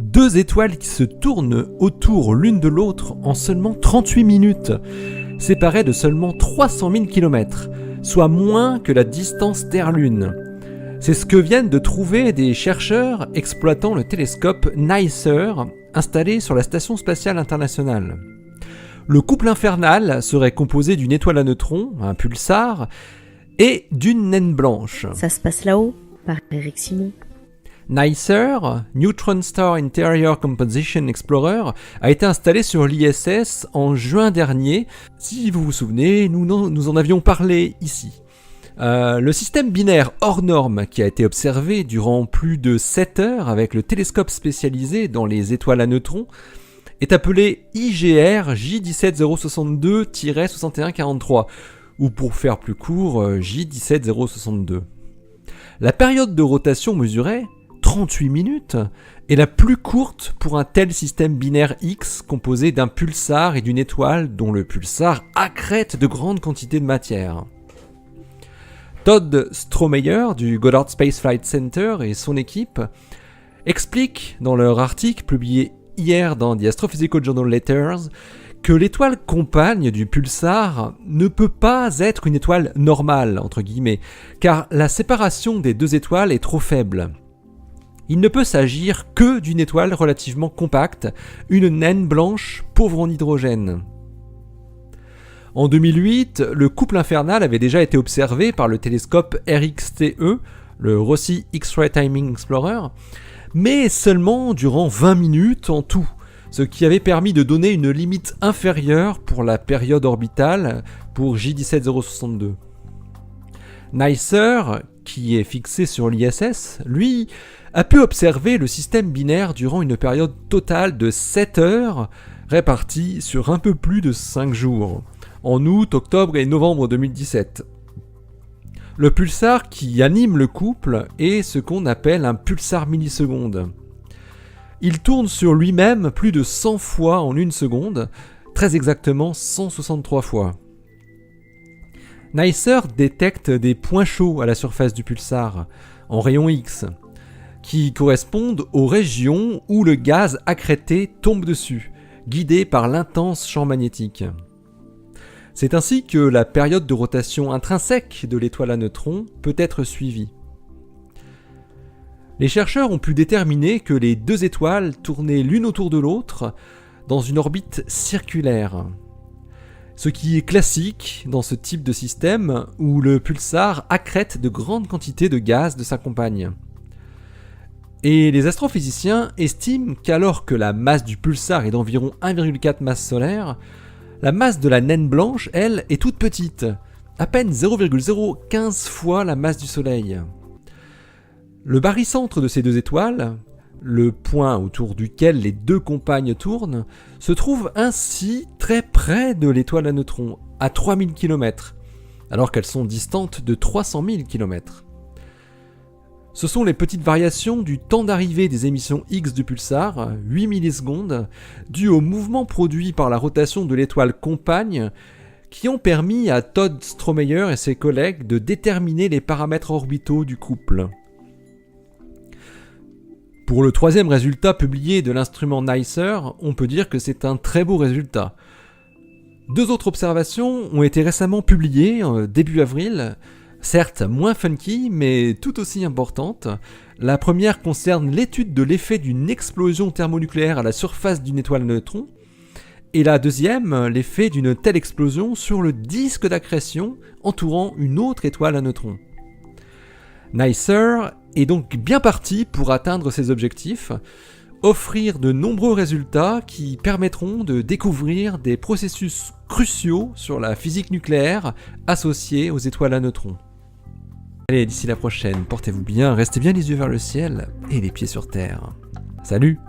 2 étoiles qui se tournent autour l'une de l'autre en seulement 38 minutes, séparées de seulement 300 000 km, soit moins que la distance Terre-Lune. C'est ce que viennent de trouver des chercheurs exploitant le télescope NICER installé sur la Station spatiale internationale. Le couple infernal serait composé d'une étoile à neutrons, un pulsar, et d'une naine blanche. Ça se passe là-haut, par Eric Simon. NICER, Neutron Star Interior Composition Explorer, a été installé sur l'ISS en juin dernier. Si vous vous souvenez, nous en avions parlé ici. Le système binaire hors norme qui a été observé durant plus de 7 heures avec le télescope spécialisé dans les étoiles à neutrons est appelé IGR J17062-6143, ou pour faire plus court, J17062. La période de rotation mesurée, 38 minutes, est la plus courte pour un tel système binaire X composé d'un pulsar et d'une étoile dont le pulsar accrète de grandes quantités de matière. Todd Strohmeyer du Goddard Space Flight Center et son équipe expliquent dans leur article publié hier dans The Astrophysical Journal Letters que l'étoile compagne du pulsar ne peut pas être une étoile normale, entre guillemets, car la séparation des 2 étoiles est trop faible. Il ne peut s'agir que d'une étoile relativement compacte, une naine blanche pauvre en hydrogène. En 2008, le couple infernal avait déjà été observé par le télescope RXTE, le Rossi X-Ray Timing Explorer, mais seulement durant 20 minutes en tout, ce qui avait permis de donner une limite inférieure pour la période orbitale pour J17062. NICER, qui est fixé sur l'ISS, lui, a pu observer le système binaire durant une période totale de 7 heures, répartie sur un peu plus de 5 jours, en août, octobre et novembre 2017. Le pulsar qui anime le couple est ce qu'on appelle un pulsar milliseconde. Il tourne sur lui-même plus de 100 fois en une seconde, très exactement 163 fois. NICER détecte des points chauds à la surface du pulsar, en rayons X, qui correspondent aux régions où le gaz accrété tombe dessus, guidé par l'intense champ magnétique. C'est ainsi que la période de rotation intrinsèque de l'étoile à neutrons peut être suivie. Les chercheurs ont pu déterminer que les 2 étoiles tournaient l'une autour de l'autre dans une orbite circulaire, ce qui est classique dans ce type de système où le pulsar accrète de grandes quantités de gaz de sa compagne. Et les astrophysiciens estiment qu'alors que la masse du pulsar est d'environ 1,4 masse solaire, la masse de la naine blanche, elle, est toute petite, à peine 0,015 fois la masse du Soleil. Le barycentre de ces 2 étoiles, le point autour duquel les 2 compagnes tournent, se trouve ainsi très près de l'étoile à neutrons, à 3000 km, alors qu'elles sont distantes de 300 000 km. Ce sont les petites variations du temps d'arrivée des émissions X du pulsar, 8 millisecondes, dues au mouvement produit par la rotation de l'étoile compagne, qui ont permis à Todd Strohmeyer et ses collègues de déterminer les paramètres orbitaux du couple. Pour le 3e résultat publié de l'instrument NICER, on peut dire que c'est un très beau résultat. 2 autres observations ont été récemment publiées, début avril, certes moins funky, mais tout aussi importante. La première concerne l'étude de l'effet d'une explosion thermonucléaire à la surface d'une étoile à neutrons, et la deuxième, l'effet d'une telle explosion sur le disque d'accrétion entourant une autre étoile à neutrons. NICER est donc bien parti pour atteindre ses objectifs, offrir de nombreux résultats qui permettront de découvrir des processus cruciaux sur la physique nucléaire associés aux étoiles à neutrons. Allez, d'ici la prochaine, portez-vous bien, restez bien les yeux vers le ciel et les pieds sur terre. Salut!